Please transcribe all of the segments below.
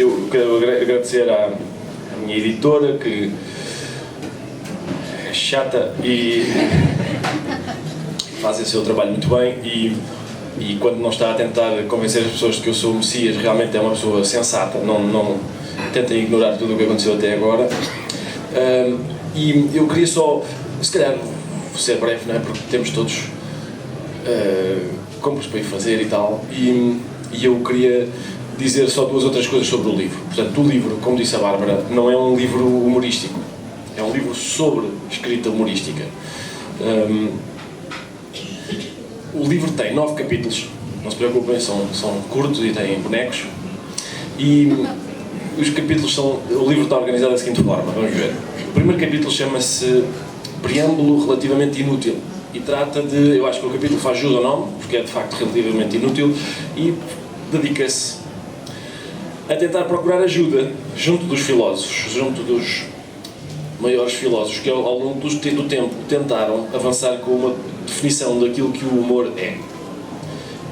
eu quero agradecer à minha editora, que é chata e faz o seu trabalho muito bem, e quando não está a tentar convencer as pessoas de que eu sou o Messias, realmente é uma pessoa sensata, não tentem ignorar tudo o que aconteceu até agora. E eu queria só, se calhar vou ser breve, não é? Porque temos todos compras para ir fazer e tal, e eu queria dizer só duas outras coisas sobre o livro. Portanto, o livro, como disse a Bárbara, não é um livro humorístico, é um livro sobre escrita humorística. O livro tem 9 capítulos, não se preocupem, são curtos e têm bonecos, e os capítulos são... O livro está organizado da seguinte forma, vamos ver. O primeiro capítulo chama-se Preâmbulo Relativamente Inútil, e trata de... Eu acho que o capítulo faz jus ao nome, porque é de facto relativamente inútil, e dedica-se a tentar procurar ajuda junto dos filósofos, junto dos maiores filósofos que ao longo do tempo tentaram avançar com uma definição daquilo que o humor é.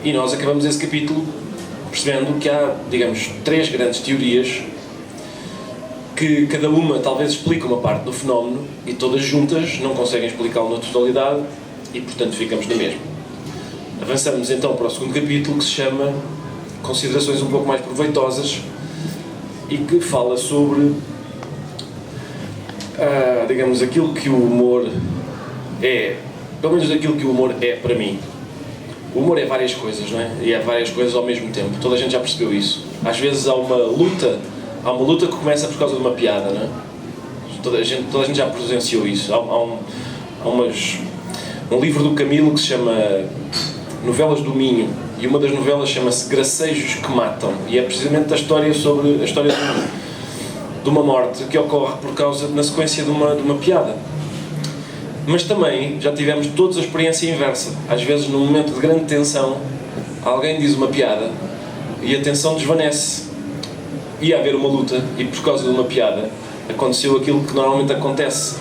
E nós acabamos esse capítulo percebendo que há, digamos, 3 grandes teorias que cada uma talvez explica uma parte do fenómeno e todas juntas não conseguem explicá-lo na totalidade e, portanto, ficamos na mesma. Avançamos então para o segundo capítulo, que se chama Considerações um pouco mais proveitosas, e que fala sobre, digamos, aquilo que o humor é, pelo menos aquilo que o humor é para mim. O humor é várias coisas, não é? E é várias coisas ao mesmo tempo. Toda a gente já percebeu isso. Às vezes há uma luta que começa por causa de uma piada, não é? Toda a gente já presenciou isso. Há um livro do Camilo que se chama Novelas do Minho, e uma das novelas chama-se Gracejos que Matam, e é precisamente a história de uma morte que ocorre na sequência de uma piada. Mas também já tivemos todos a experiência inversa. Às vezes, num momento de grande tensão, alguém diz uma piada e a tensão desvanece. Ia haver uma luta e, por causa de uma piada, aconteceu aquilo que normalmente acontece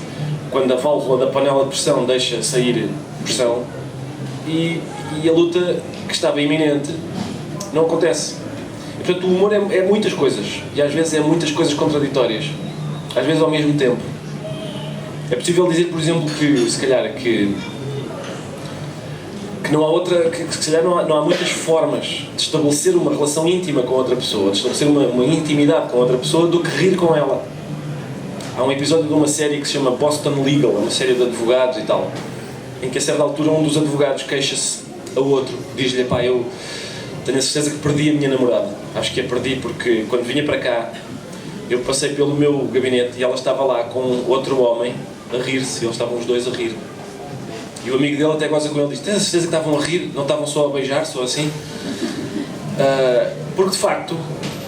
quando a válvula da panela de pressão deixa sair pressão, e a luta que estava iminente não acontece. E, portanto, o humor é muitas coisas, e às vezes é muitas coisas contraditórias, às vezes ao mesmo tempo. É possível dizer, por exemplo, que se calhar que não há outra, que se calhar não há muitas formas de estabelecer uma relação íntima com outra pessoa, de estabelecer uma intimidade com outra pessoa, do que rir com ela. Há um episódio de uma série que se chama Boston Legal, uma série de advogados e tal, em que a certa altura um dos advogados queixa-se a outro, diz-lhe: pá, eu tenho a certeza que perdi a minha namorada, acho que a perdi porque quando vinha para cá eu passei pelo meu gabinete e ela estava lá com outro homem a rir-se, eles estavam os dois a rir. E o amigo dele até goza com ele, diz: tens a certeza que estavam a rir, não estavam só a beijar, só assim? Porque de facto,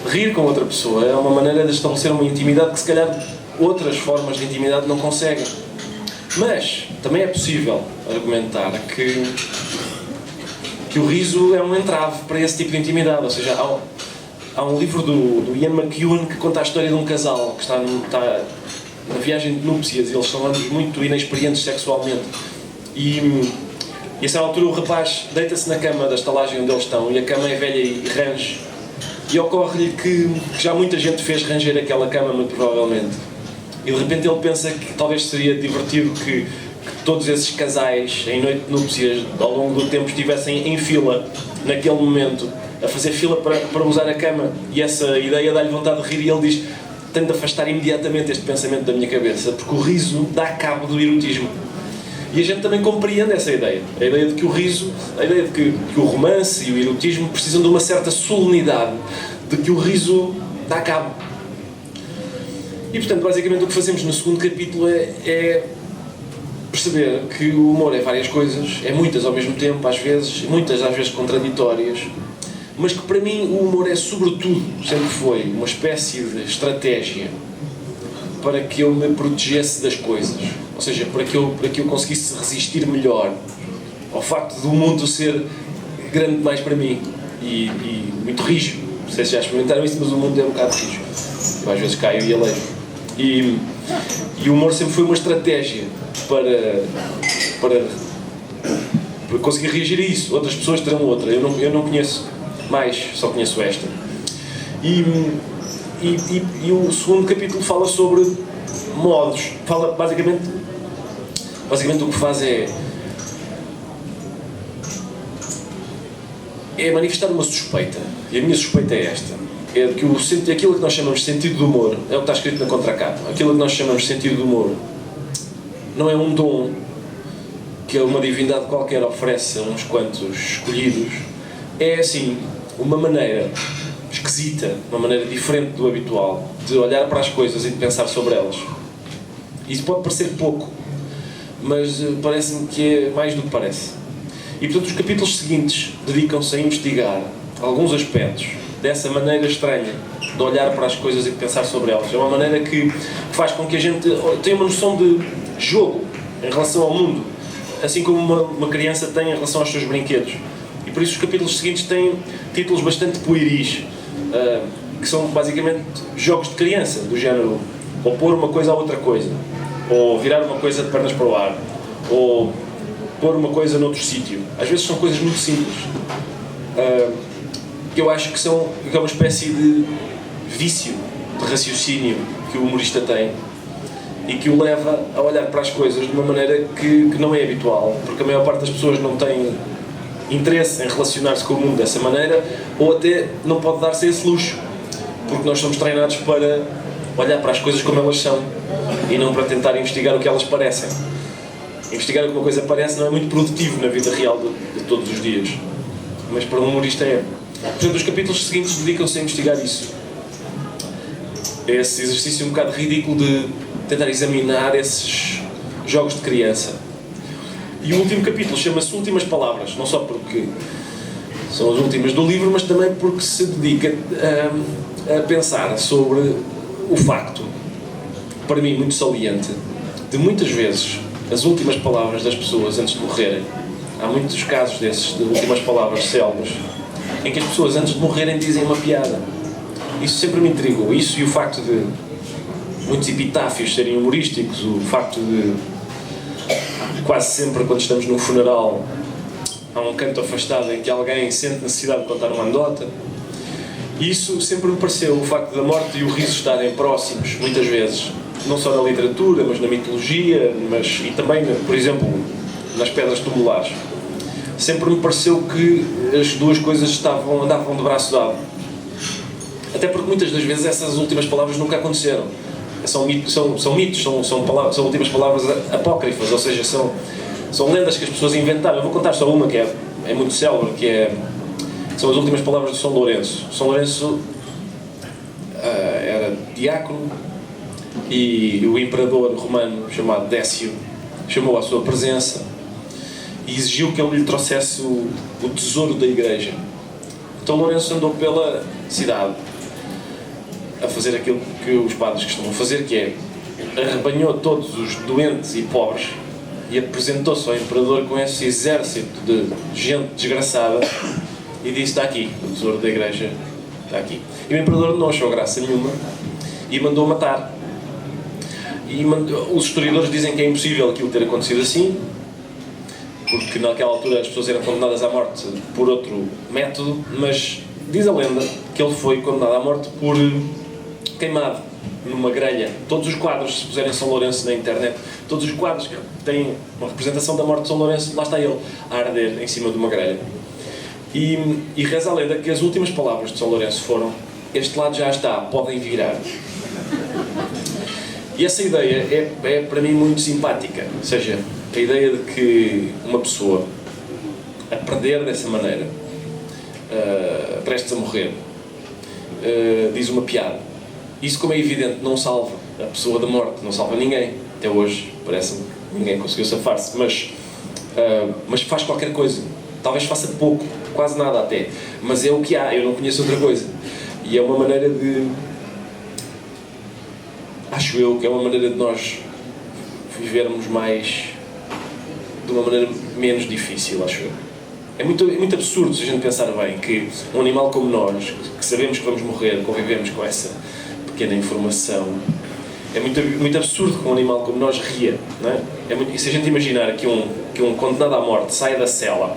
rir com outra pessoa é uma maneira de estabelecer uma intimidade que se calhar outras formas de intimidade não conseguem. Mas também é possível argumentar que o riso é um entrave para esse tipo de intimidade. Ou seja, há um livro do Ian McEwan que conta a história de um casal que está na viagem de núpcias, e eles são ambos muito inexperientes sexualmente, e a essa altura o rapaz deita-se na cama da estalagem onde eles estão, e a cama é velha e range, e ocorre-lhe que já muita gente fez ranger aquela cama, muito provavelmente, e de repente ele pensa que talvez seria divertido que todos esses casais em noite de núpcias ao longo do tempo estivessem em fila naquele momento, a fazer fila para usar a cama, e essa ideia dá-lhe vontade de rir, e ele diz: tenho de afastar imediatamente este pensamento da minha cabeça, porque o riso dá cabo do erotismo. E a gente também compreende essa ideia, a ideia de que o riso, a ideia de que o romance e o erotismo precisam de uma certa solenidade, de que o riso dá cabo. E portanto, basicamente o que fazemos no segundo capítulo é perceber que o humor é várias coisas, é muitas ao mesmo tempo, muitas às vezes contraditórias, mas que para mim o humor é sobretudo, sempre foi, uma espécie de estratégia para que eu me protegesse das coisas, ou seja, para que eu conseguisse resistir melhor ao facto do mundo ser grande demais para mim e muito rijo. Não sei se já experimentaram isso, mas o mundo é um bocado rijo. Eu às vezes caio e alejo. E o humor sempre foi uma estratégia para conseguir reagir a isso. Outras pessoas terão outra, eu não conheço mais, só conheço esta. E E o segundo capítulo fala sobre modos. Fala basicamente o que faz é manifestar uma suspeita. E a minha suspeita é esta. É que aquilo que nós chamamos de sentido do humor é o que está escrito na contracapa. Aquilo que nós chamamos de sentido do humor não é um dom que uma divindade qualquer oferece a uns quantos escolhidos. É assim, uma maneira esquisita, uma maneira diferente do habitual de olhar para as coisas e de pensar sobre elas. Isso pode parecer pouco, mas parece-me que é mais do que parece. E portanto os capítulos seguintes dedicam-se a investigar alguns aspectos dessa maneira estranha de olhar para as coisas e de pensar sobre elas. É uma maneira que faz com que a gente tenha uma noção de jogo em relação ao mundo, assim como uma criança tem em relação aos seus brinquedos. E por isso os capítulos seguintes têm títulos bastante pueris, que são basicamente jogos de criança, do género ou pôr uma coisa a outra coisa, ou virar uma coisa de pernas para o ar, ou pôr uma coisa noutro sítio. Às vezes são coisas muito simples, que eu acho que é uma espécie de vício de raciocínio que o humorista tem e que o leva a olhar para as coisas de uma maneira que não é habitual, porque a maior parte das pessoas não tem interesse em relacionar-se com o mundo dessa maneira, ou até não pode dar-se esse luxo, porque nós somos treinados para olhar para as coisas como elas são e não para tentar investigar o que elas parecem. Investigar o que uma coisa parece não é muito produtivo na vida real de todos os dias, mas para um humorista é. Portanto, os capítulos seguintes dedicam-se a investigar isso. Esse exercício um bocado ridículo de tentar examinar esses jogos de criança. E o último capítulo chama-se Últimas Palavras, não só porque são as últimas do livro, mas também porque se dedica a pensar sobre o facto, para mim muito saliente, de muitas vezes as últimas palavras das pessoas antes de morrerem. Há muitos casos desses, de últimas palavras célebres, em que as pessoas antes de morrerem dizem uma piada. Isso sempre me intrigou. Isso e o facto de muitos epitáfios serem humorísticos, o facto de quase sempre quando estamos num funeral há um canto afastado em que alguém sente necessidade de contar uma anedota. Isso sempre me pareceu, o facto da morte e o riso estarem próximos, muitas vezes, não só na literatura, mas na mitologia, e também, por exemplo, nas pedras tumulares. Sempre me pareceu que as duas coisas andavam de braço dado. Até porque muitas das vezes essas últimas palavras nunca aconteceram. São mitos, são últimas palavras apócrifas, ou seja, são lendas que as pessoas inventaram. Eu vou contar só uma que é muito célebre, são as últimas palavras de São Lourenço. São Lourenço era diácono e o imperador romano chamado Décio chamou à sua presença e exigiu que ele lhe trouxesse o tesouro da igreja. Então Lourenço andou pela cidade a fazer aquilo que os padres costumam fazer, que é arrebanhou todos os doentes e pobres e apresentou-se ao imperador com esse exército de gente desgraçada e disse: está aqui, o tesouro da igreja está aqui. E o imperador não achou graça nenhuma e mandou matar. Os historiadores dizem que é impossível aquilo ter acontecido assim, porque naquela altura as pessoas eram condenadas à morte por outro método, mas diz a lenda que ele foi condenado à morte por queimado numa grelha. Todos os quadros, se puserem São Lourenço na internet, todos os quadros que têm uma representação da morte de São Lourenço, lá está ele, a arder em cima de uma grelha. E reza a lenda que as últimas palavras de São Lourenço foram: este lado já está, podem virar. E essa ideia é para mim muito simpática, ou seja, a ideia de que uma pessoa a perder dessa maneira, prestes a morrer, diz uma piada. Isso, como é evidente, não salva a pessoa da morte, não salva ninguém. Até hoje, parece-me, ninguém conseguiu safar-se, mas faz qualquer coisa. Talvez faça pouco, quase nada até, mas é o que há, eu não conheço outra coisa. E é uma maneira de... acho eu que é uma maneira de nós vivermos mais... de uma maneira menos difícil, acho eu. É muito absurdo se a gente pensar bem que um animal como nós, que sabemos que vamos morrer, convivemos com essa pequena informação, é muito absurdo que um animal como nós ria, não é? E se a gente imaginar que um condenado à morte sai da cela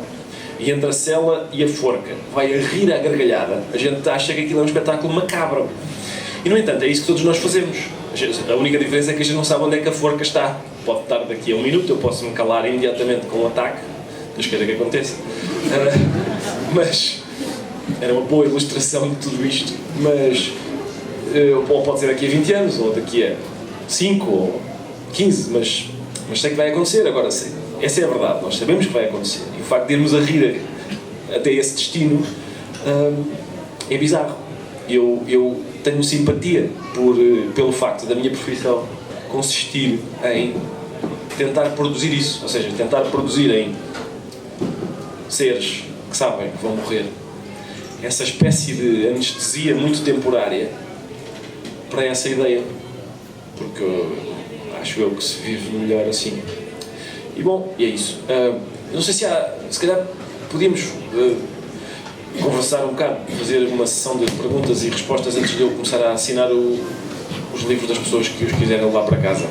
e entre a cela e a forca vai a rir à gargalhada, a gente acha que aquilo é um espetáculo macabro. E, no entanto, é isso que todos nós fazemos. A única diferença é que a gente não sabe onde é que a forca está. Pode estar daqui a um minuto, eu posso me calar imediatamente com um ataque, Deus queira que aconteça. Mas era uma boa ilustração de tudo isto. Mas, ou pode ser daqui a 20 anos, ou daqui a 5 ou 15, mas sei que vai acontecer. Agora, essa é a verdade, nós sabemos que vai acontecer. E o facto de irmos a rir até esse destino é bizarro. Eu tenho simpatia pelo facto da minha profissão consistir em tentar produzir isso, ou seja, tentar produzir em seres que sabem que vão morrer essa espécie de anestesia muito temporária para essa ideia, porque acho eu que se vive melhor assim. E bom, e é isso. Não sei se calhar podíamos conversar um bocado, fazer uma sessão de perguntas e respostas antes de eu começar a assinar os livros das pessoas que os quiserem levar para casa.